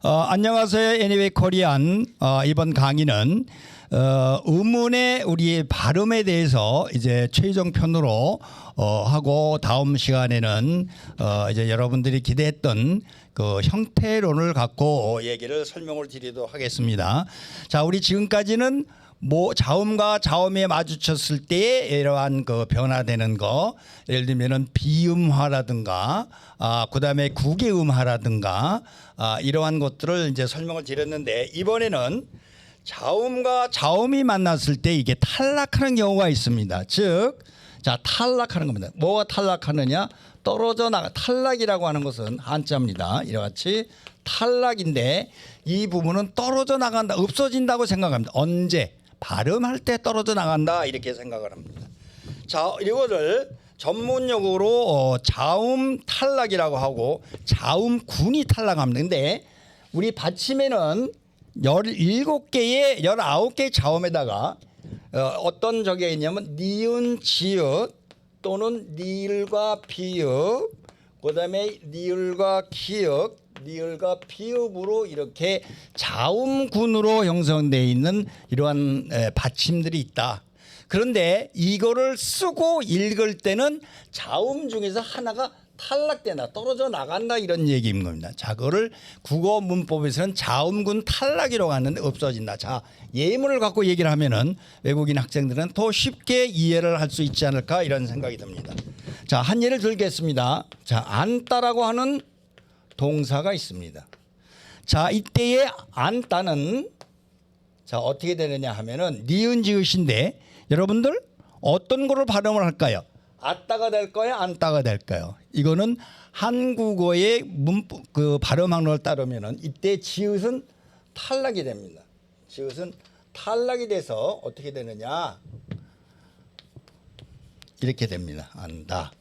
안녕하세요. 애니웨이 코리안. 이번 강의는 의문의 우리 발음에 대해서 이제 최종 편으로 하고, 다음 시간에는 이제 여러분들이 기대했던 그 형태론을 갖고 얘기를 설명을 드리도록 하겠습니다. 자, 우리 지금까지는 자음과 자음에 마주쳤을 때 이러한 그 변화되는 거, 예를 들면은 비음화라든가 그다음에 구개음화라든가 이러한 것들을 이제 설명을 드렸는데, 이번에는 자음과 자음이 만났을 때 이게 탈락하는 경우가 있습니다. 즉, 자, 탈락하는 겁니다. 뭐가 탈락하느냐? 떨어져 나가. 탈락이라고 하는 것은 한자입니다. 이와 같이 탈락인데, 이 부분은 떨어져 나간다, 없어진다고 생각합니다. 언제? 발음할 때 떨어져 나간다, 이렇게 생각을 합니다. 자, 이거를 전문용어로 자음 탈락이라고 하고 자음군이 탈락합니다. 근데 우리 받침에는 17개의 19개의 자음에다가 어떤 적이 있냐면 니은, 지읒 또는 니을과 비읍, 그다음에 니을과 기역, 니을과 비읍으로 이렇게 자음군으로 형성되어 있는 이러한 받침들이 있다. 그런데 이거를 쓰고 읽을 때는 자음 중에서 하나가 탈락된다, 떨어져 나간다, 이런 얘기인 겁니다. 자, 그거를 국어 문법에서는 자음군 탈락이라고 하는데 없어진다. 자, 예문을 갖고 얘기를 하면은 외국인 학생들은 더 쉽게 이해를 할 수 있지 않을까, 이런 생각이 듭니다. 자, 한 예를 들겠습니다. 자, 앉다라고 하는 동사가 있습니다. 자, 이때의 앉다는 자 어떻게 되느냐 하면은 니은 지읒인데, 여러분들 어떤 거를 발음을 할까요? 아따가 될까요? 안따가 될까요? 이거는 한국어의 문법 그 발음 항로를 따르면은 이때 지읒은 탈락이 됩니다. 지읒은 탈락이 돼서 어떻게 되느냐? 이렇게 됩니다. 안다.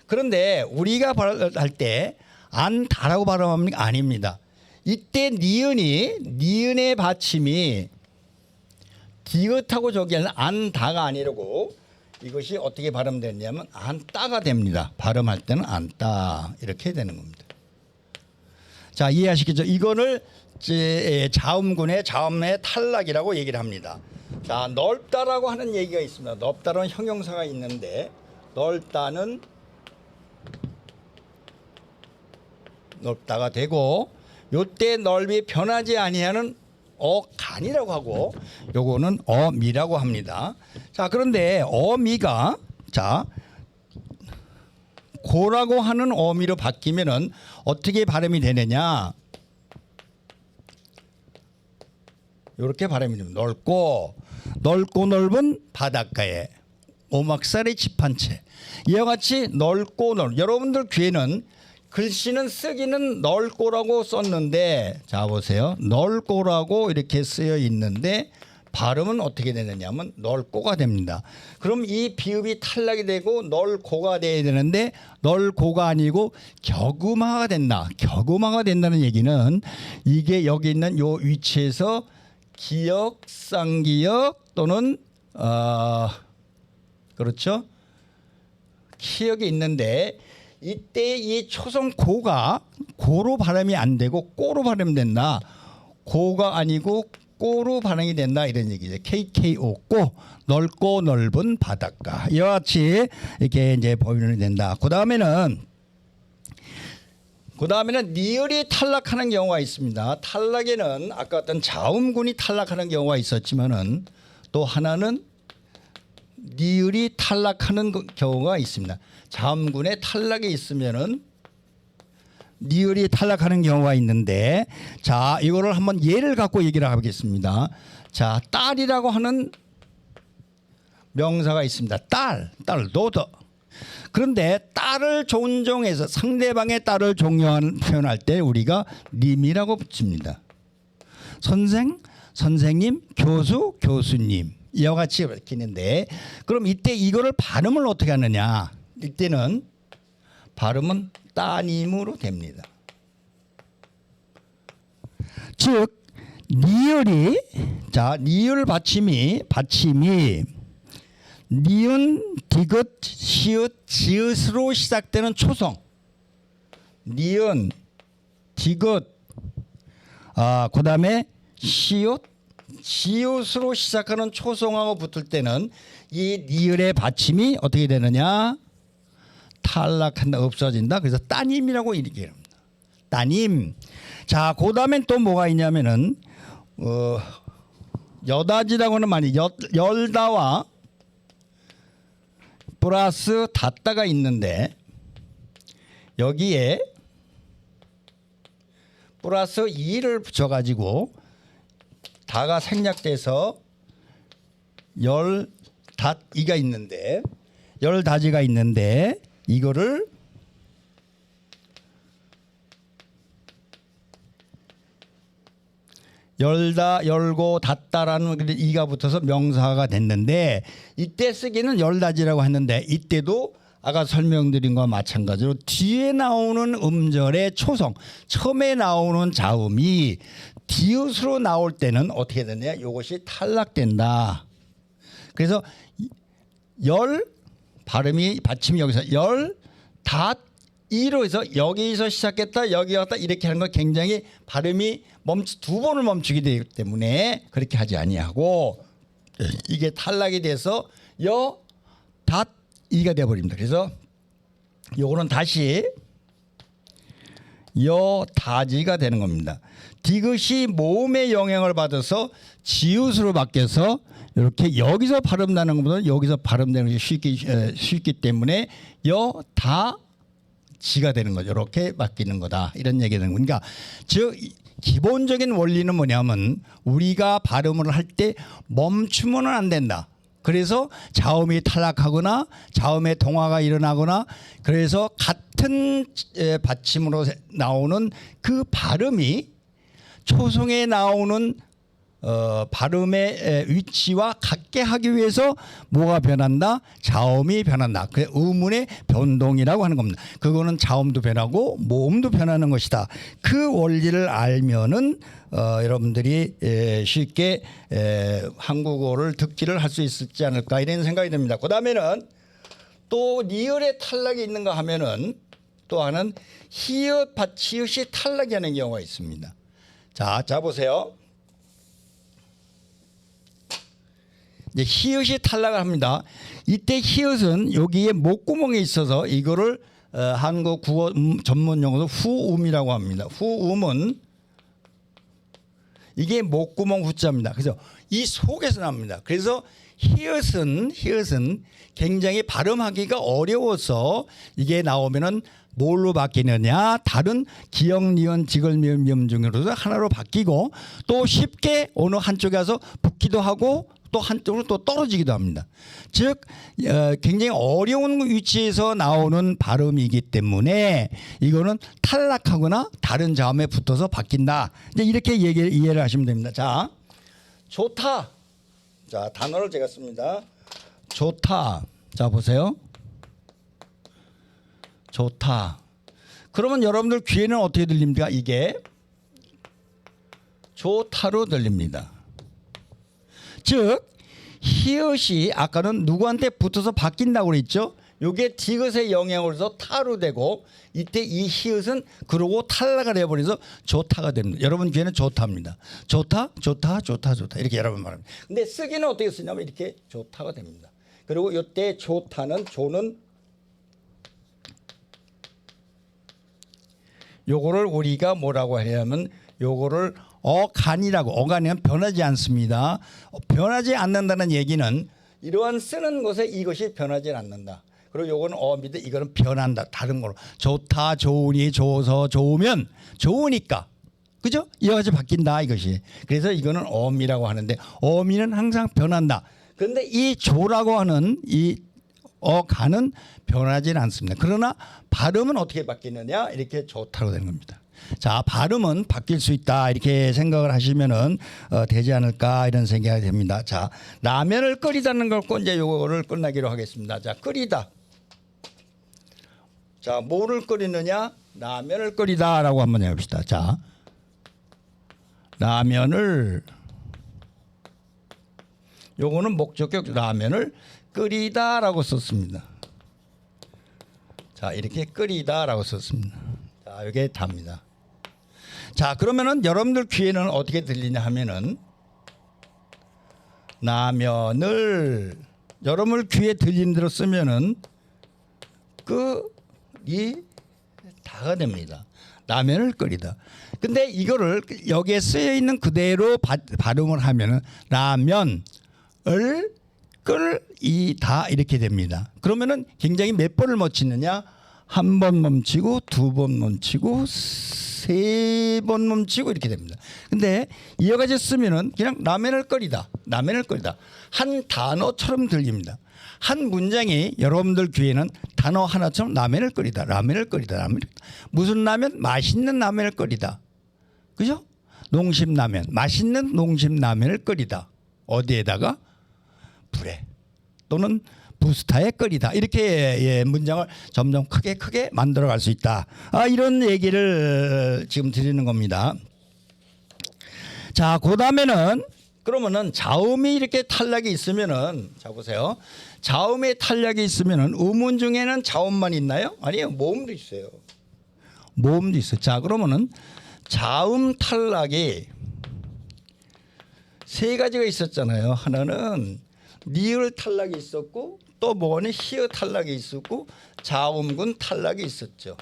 그런데 우리가 발음할 때 안다라고 발음합니까? 아닙니다. 이때 니은의 받침이 디귿하고 저기는 안다가 아니라고, 이것이 어떻게 발음되냐면 안따가 됩니다. 발음할 때는 안따, 이렇게 되는 겁니다. 자, 이해하시겠죠? 이거를 자음군의 자음의 탈락이라고 얘기를 합니다. 자, 넓다라고 하는 얘기가 있습니다. 넓다라는 형용사가 있는데, 넓다는 넓다가 되고, 요때 넓이 변하지 아니하는 어간이라고 하고, 요거는 어미라고 합니다. 자, 그런데 어미가 자 고라고 하는 어미로 바뀌면은 어떻게 발음이 되느냐? 이렇게 발음이 됩니다. 넓고 넓은 바닷가에 오막살이 집 한 채. 이와 같이 넓고 여러분들 귀에는 글씨는 쓰기는 넓고라고 썼는데, 자 보세요. 넓고라고 이렇게 쓰여 있는데 발음은 어떻게 되느냐면 넓고가 됩니다. 그럼 이 비읍이 탈락이 되고 넓고가 돼야 되는데 넓고가 아니고 격음화가 된다. 격음화가 된다는 얘기는 이게 여기 있는 요 위치에서 기역, 쌍기역 또는 그렇죠? 키역이 있는데, 이때 이 초성 고가 고로 발음이 안 되고 꼬로 발음된다. 고가 아니고 꼬로 발음이 된다, 이런 얘기죠. KKO 꼬, 넓고 넓은 바닷가. 이와 같이 이렇게 이제 보면이 된다. 그다음에는 니을이 탈락하는 경우가 있습니다. 탈락에는 아까 어떤 자음군이 탈락하는 경우가 있었지만은 또 하나는 니을이 탈락하는 경우가 있습니다. 자음군에 탈락이 있으면은 니을이 탈락하는 경우가 있는데, 자, 이거를 한번 예를 갖고 얘기를 하겠습니다. 자, 딸이라고 하는 명사가 있습니다. 딸, 노더. 그런데 딸을 존중해서 상대방의 딸을 존경하는 표현할 때 우리가 님이라고 붙입니다. 선생님, 교수, 교수님. 이와 같이 읽히는데, 그럼 이때 이거를 발음을 어떻게 하느냐? 이때는 발음은 따님으로 됩니다. 즉 니을 받침이 니은, 디귿, 시읒, 지읒으로 시작되는 초성, 니은, 디귿, 그다음에 시옷, 지읒으로 시작하는 초성하고 붙을 때는 이 리을의 받침이 어떻게 되느냐? 탈락한다, 없어진다. 그래서 따님이라고 이렇게 합니다. 따님. 자, 그다음엔 또 뭐가 있냐면은 여다지라고는 많이 열다와 플러스 닫다가 있는데 여기에 플러스 2를 붙여가지고 다가 생략돼서 열닷이가 있는데 열다지가 있는데 이거를 열다, 열고, 닫다라는 이가 붙어서 명사가 됐는데 이때 쓰기는 열다지라고 했는데 이때도 아까 설명드린 것과 마찬가지로 뒤에 나오는 음절의 초성, 처음에 나오는 자음이 디귿으로 나올 때는 어떻게 되냐? 이것이 탈락된다. 그래서 열 발음이 받침이 여기서 열, 닷, 이로 해서 여기서 시작했다 여기 왔다 이렇게 하는 거 굉장히 발음이 두 번을 멈추게 되기 때문에 그렇게 하지 아니하고 이게 탈락이 돼서 여, 닷, 이가 되어버립니다. 그래서 요거는 다시 여다지가 되는 겁니다. 디귿이 모음의 영향을 받아서 지읒으로 바뀌어서 이렇게 여기서 발음 나는 것보다 여기서 발음되는 게 쉽기 때문에 여다지가 되는 거죠. 이렇게 바뀌는 거다. 이런 얘기가 되는 거니까 즉 기본적인 원리는 뭐냐면 우리가 발음을 할 때 멈추면 안 된다. 그래서 자음이 탈락하거나 자음의 동화가 일어나거나 그래서 같은 받침으로 나오는 그 발음이 초성에 나오는 발음의 위치와 같게 하기 위해서 뭐가 변한다? 자음이 변한다. 그 의문의 변동이라고 하는 겁니다. 그거는 자음도 변하고 모음도 변하는 것이다. 그 원리를 알면은 여러분들이 쉽게 한국어를 듣기를 할 수 있지 않을까 이런 생각이 듭니다. 그 다음에는 또 리을의 탈락이 있는가 하면은 또 하나는 히읗, 받치읒이 탈락이 하는 경우가 있습니다. 자 보세요. 이제 히읗이 탈락을 합니다. 이때 히읗은 여기에 목구멍에 있어서 이거를 한국 국어 전문 용어로 후음이라고 합니다. 후음은 이게 목구멍 후자입니다. 그래서 이 속에서 납니다. 그래서 히읗은 굉장히 발음하기가 어려워서 이게 나오면은 뭘로 바뀌느냐? 다른 기역, 니은, 지글, 미음, 미음 중으로서 하나로 바뀌고 또 쉽게 어느 한쪽에 가서 붙기도 하고 또 한쪽으로 또 떨어지기도 합니다. 즉 굉장히 어려운 위치에서 나오는 발음이기 때문에 이거는 탈락하거나 다른 자음에 붙어서 바뀐다. 이제 이렇게 이해를 하시면 됩니다. 자, 좋다. 자, 단어를 제가 씁니다. 좋다. 자, 보세요. 좋다. 그러면 여러분들 귀에는 어떻게 들립니까? 이게 좋다로 들립니다. 즉 히읗이 아까는 누구한테 붙어서 바뀐다고 그랬죠. 이게 디귿의 영향으로 해서 타로 되고 이때 이 히읗은 그러고 탈락을 해버려서 좋다가 됩니다. 여러분 귀에는 좋답니다. 좋다 이렇게 여러분 말합니다. 근데 쓰기는 어떻게 쓰냐면 이렇게 좋다가 됩니다. 그리고 이때 좋다는 조는 요거를 우리가 뭐라고 하냐면 요거를 어간이라고. 어간이면 변하지 않습니다. 변하지 않는다는 얘기는 이러한 쓰는 것에 이것이 변하지 않는다. 그리고 요거는 어입니다. 이거는 변한다. 다른 거로. 좋다, 좋으니, 좋아서, 좋으면 좋으니까. 그죠? 이와 같이 바뀐다 이것이. 그래서 이거는 어미라고 하는데 어미는 항상 변한다. 그런데 이 조라고 하는 이 어간은 변하지는 않습니다. 그러나 발음은 어떻게 바뀌느냐? 이렇게 좋다고 되는 겁니다. 자, 발음은 바뀔 수 있다 이렇게 생각을 하시면은 되지 않을까 이런 생각이 됩니다. 자, 라면을 끓이다는 걸 이제 요거를 끝나기로 하겠습니다. 자, 끓이다. 자, 뭐를 끓이느냐? 라면을 끓이다라고 한번 해봅시다. 자, 라면을 요거는 목적격 라면을 끓이다라고 썼습니다. 자, 이렇게 끓이다라고 썼습니다. 자, 이게 답니다. 자, 그러면은 여러분들 귀에는 어떻게 들리냐 하면은 라면을 여러분들 귀에 들리는 대로 쓰면은 이 다가 됩니다. 라면을 끓이다. 근데 이거를 여기에 쓰여 있는 그대로 발음을 하면은 라면을 끓이다 이렇게 됩니다. 그러면은 굉장히 몇 번을 멈추느냐? 한 번 멈추고 두 번 멈추고 세 번 멈추고 이렇게 됩니다. 근데 이어가지 쓰면은 그냥 라면을 끓이다. 라면을 끓이다. 한 단어처럼 들립니다. 한 문장이 여러분들 귀에는 단어 하나처럼 라면을 끓이다. 라면을 끓이다. 라면을 끓이다. 무슨 라면? 맛있는 라면을 끓이다. 그죠? 농심라면. 맛있는 농심라면을 끓이다. 어디에다가? 불에. 또는 부스타에 끓이다. 이렇게 문장을 점점 크게 만들어갈 수 있다. 이런 얘기를 지금 드리는 겁니다. 자, 그 다음에는 그러면은 자음이 이렇게 탈락이 있으면은 자 보세요. 자음에 탈락이 있으면은 의문 중에는 자음만 있나요? 아니요, 모음도 있어요. 모음도 있어요. 자, 그러면은 자음 탈락이 세 가지가 있었잖아요. 하나는 니을 탈락이 있었고 또 뭐는 히읗 탈락이 있었고 자음군 탈락이 있었죠.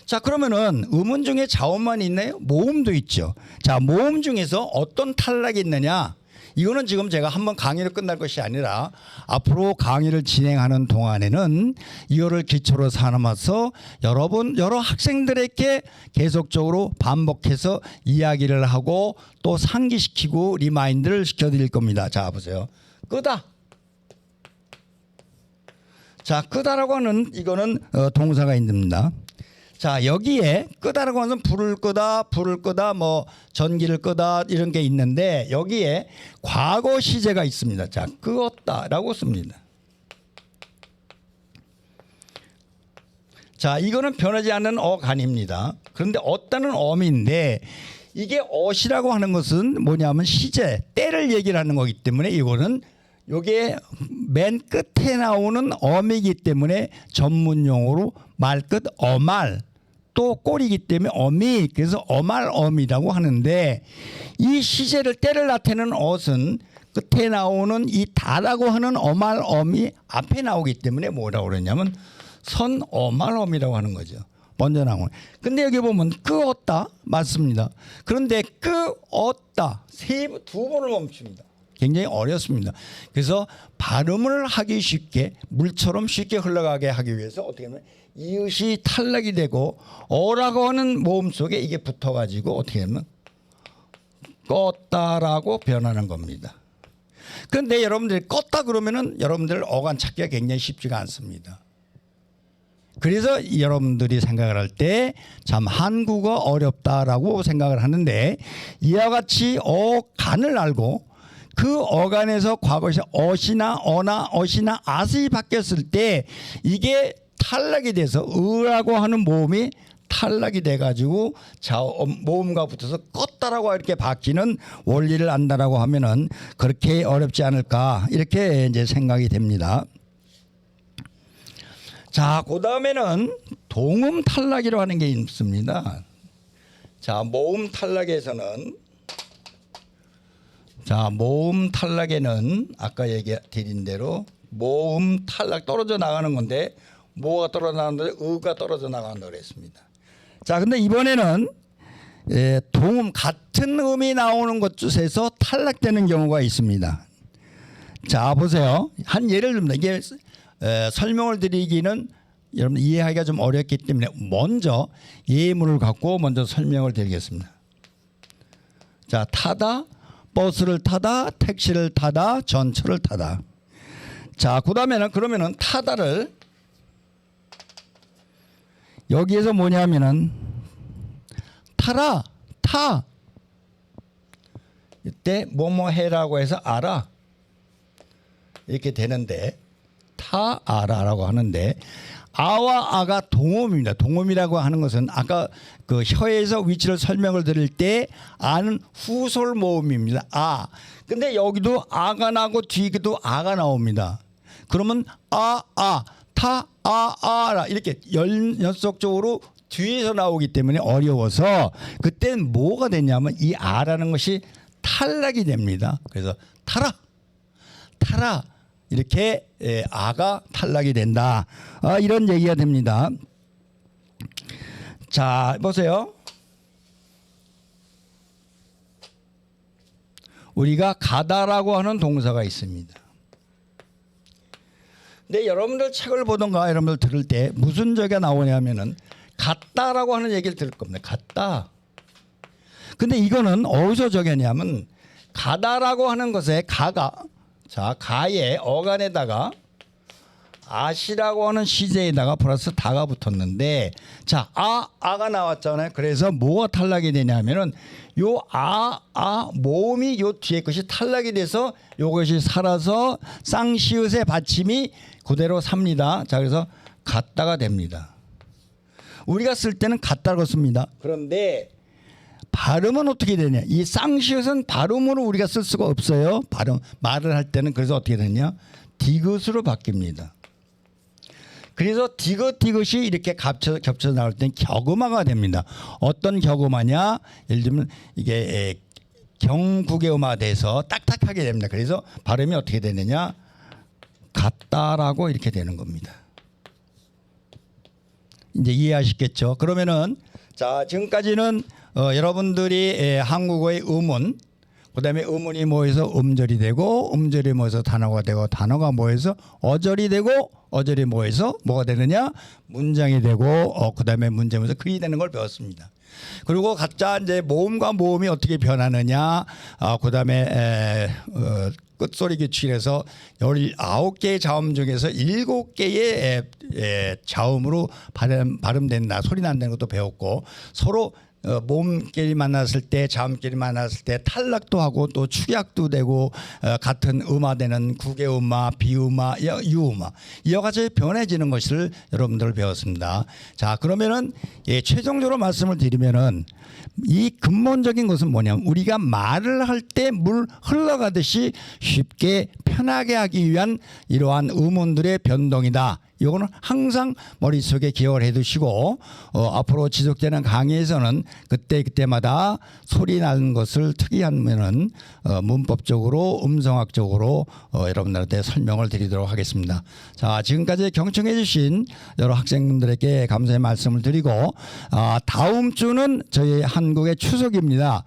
자, 그러면은 음운 중에 자음만 있나요? 모음도 있죠. 자, 모음 중에서 어떤 탈락이 있느냐? 이거는 지금 제가 한번 강의를 끝날 것이 아니라 앞으로 강의를 진행하는 동안에는 이거를 기초로 삼아서 여러 학생들에게 계속적으로 반복해서 이야기를 하고 또 상기시키고 리마인드를 시켜드릴 겁니다. 자, 보세요. 끄다. 자, 끄다라고 하는 이거는 동사가 있습니다. 자, 여기에 끄다라고 하는 불을 끄다 뭐 전기를 끄다 이런 게 있는데 여기에 과거 시제가 있습니다. 자, 끄었다라고 씁니다. 자, 이거는 변하지 않는 어간입니다. 그런데 어따는 어미인데 이게 어시라고 하는 것은 뭐냐면 시제, 때를 얘기를 하는 거기 때문에 이거는 요게 맨 끝에 나오는 어미이기 때문에 전문용어로 말끝 어말 또 꼴이기 때문에 어미, 그래서 어말어미라고 하는데 이 시제를 때를 나타내는 어은 끝에 나오는 이 다라고 하는 어말어미 앞에 나오기 때문에 뭐라고 그러냐면 선어말어미라고 하는 거죠. 먼저 나오는. 근데 여기 보면 끄었다 맞습니다. 그런데 끄었다 두 번을 멈춥니다. 굉장히 어렵습니다. 그래서 발음을 하기 쉽게 물처럼 쉽게 흘러가게 하기 위해서 어떻게 하면 이웃이 탈락이 되고 어라고 하는 모음 속에 이게 붙어가지고 어떻게 하면 껐다라고 변하는 겁니다. 그런데 여러분들이 껐다 그러면은 여러분들 어간 찾기가 굉장히 쉽지가 않습니다. 그래서 여러분들이 생각을 할 때 참 한국어 어렵다라고 생각을 하는데 이와 같이 어간을 알고 그 어간에서 과거시 어시나 어나 어시나 아시 바뀌었을 때 이게 탈락이 돼서 으라고 하는 모음이 탈락이 돼가지고 모음과 붙어서 껐다라고 이렇게 바뀌는 원리를 안다라고 하면은 그렇게 어렵지 않을까 이렇게 이제 생각이 됩니다. 자, 그 다음에는 동음 탈락이라고 하는 게 있습니다. 자, 모음 탈락에서는 자, 모음 탈락에는 아까 얘기 드린 대로 모음 탈락 떨어져 나가는 건데 뭐가 떨어져 나가는데 의가 떨어져 나간다고 그랬습니다. 자, 근데 이번에는 동음 같은 음이 나오는 곳에서 탈락되는 경우가 있습니다. 자, 보세요. 한 예를 듭니다. 이게 설명을 드리기는 여러분 이해하기가 좀 어렵기 때문에 먼저 예문을 갖고 먼저 설명을 드리겠습니다. 자, 타다, 버스를 타다, 택시를 타다, 전철을 타다. 자, 그다음에는 그러면은 타다를 여기에서 뭐냐면은 타라, 타. 이때 뭐뭐 해라고 해서 알아. 이렇게 되는데 타 알아라고 하는데 아와 아가 동음입니다. 동음이라고 하는 것은 아까 그 혀에서 위치를 설명을 드릴 때 아는 후솔 모음입니다. 아. 근데 여기도 아가 나고 뒤에도 아가 나옵니다. 그러면 타 아라 이렇게 연속적으로 뒤에서 나오기 때문에 어려워서 그때는 뭐가 되냐면 이 아라는 것이 탈락이 됩니다. 그래서 타라 이렇게 아가 탈락이 된다. 이런 얘기가 됩니다. 자, 보세요. 우리가 가다라고 하는 동사가 있습니다. 근데 여러분들 책을 보던가 여러분들 들을 때 무슨 적이 나오냐면은 갔다라고 하는 얘기를 들을 겁니다. 갔다. 근데 이거는 어디서 적였냐면 가다라고 하는 것에 가의 어간에다가 아시라고 하는 시제에다가 플러스 다가 붙었는데 자, 아가 나왔잖아요. 그래서 뭐가 탈락이 되냐면은 요 모음이 요 뒤에 것이 탈락이 돼서 요것이 살아서 쌍시읒의 받침이 그대로 삽니다. 자, 그래서 갔다가 됩니다. 우리가 쓸 때는 갔다고 씁니다. 그런데 발음은 어떻게 되냐? 이 쌍시읒은 발음으로 우리가 쓸 수가 없어요. 말을 할 때는. 그래서 어떻게 되냐? 디귿으로 바뀝니다. 그래서 디귿이 이렇게 겹쳐 나올 땐 격음화가 됩니다. 어떤 격음화냐? 예를 들면 이게 경국의 음화가 돼서 딱딱하게 됩니다. 그래서 발음이 어떻게 되느냐? 같다라고 이렇게 되는 겁니다. 이제 이해하시겠죠? 그러면은 자, 지금까지는 여러분들이 한국어의 음운, 그다음에 음운이 모여서 음절이 되고 음절이 모여서 단어가 되고 단어가 모여서 어절이 되고 어절이 모여서 뭐가 되느냐? 문장이 되고 그다음에 문제면서 글이 되는 걸 배웠습니다. 그리고 각자 이제 모음과 모음이 어떻게 변하느냐? 그다음에 끝소리 규칙에서 19개의 자음 중에서 7개의 자음으로 발음된다. 소리 난다는 것도 배웠고 서로 모음끼리 만났을 때 자음끼리 만났을 때 탈락도 하고 또 축약도 되고 같은 음화되는 국외음화, 비음화, 유음화 이와 같이 변해지는 것을 여러분들 배웠습니다. 자, 그러면은 최종적으로 말씀을 드리면은 이 근본적인 것은 뭐냐면 우리가 말을 할 때 물 흘러가듯이 쉽게 편하게 하기 위한 이러한 음운들의 변동이다. 이거는 항상 머릿속에 기억을 해두시고 앞으로 지속되는 강의에서는 그때마다 소리 나는 것을 특이하면은 문법적으로 음성학적으로 여러분들한테 설명을 드리도록 하겠습니다. 자, 지금까지 경청해 주신 여러 학생분들에게 감사의 말씀을 드리고 다음 주는 저희 한국의 추석입니다.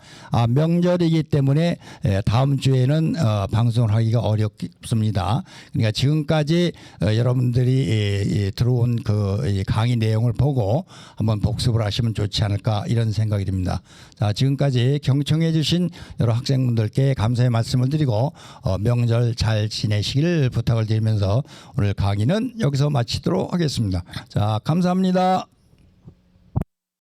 명절이기 때문에 다음 주에는 방송을 하기가 어렵습니다. 그러니까 지금까지 여러분들이 들어온 그 강의 내용을 보고 한번 복습을 하시면 좋지 않을까 이런 생각이 듭니다. 자, 지금까지 경청해 주신 여러 학생분들께 감사의 말씀을 드리고 명절 잘 지내시길 부탁을 드리면서 오늘 강의는 여기서 마치도록 하겠습니다. 자, 감사합니다.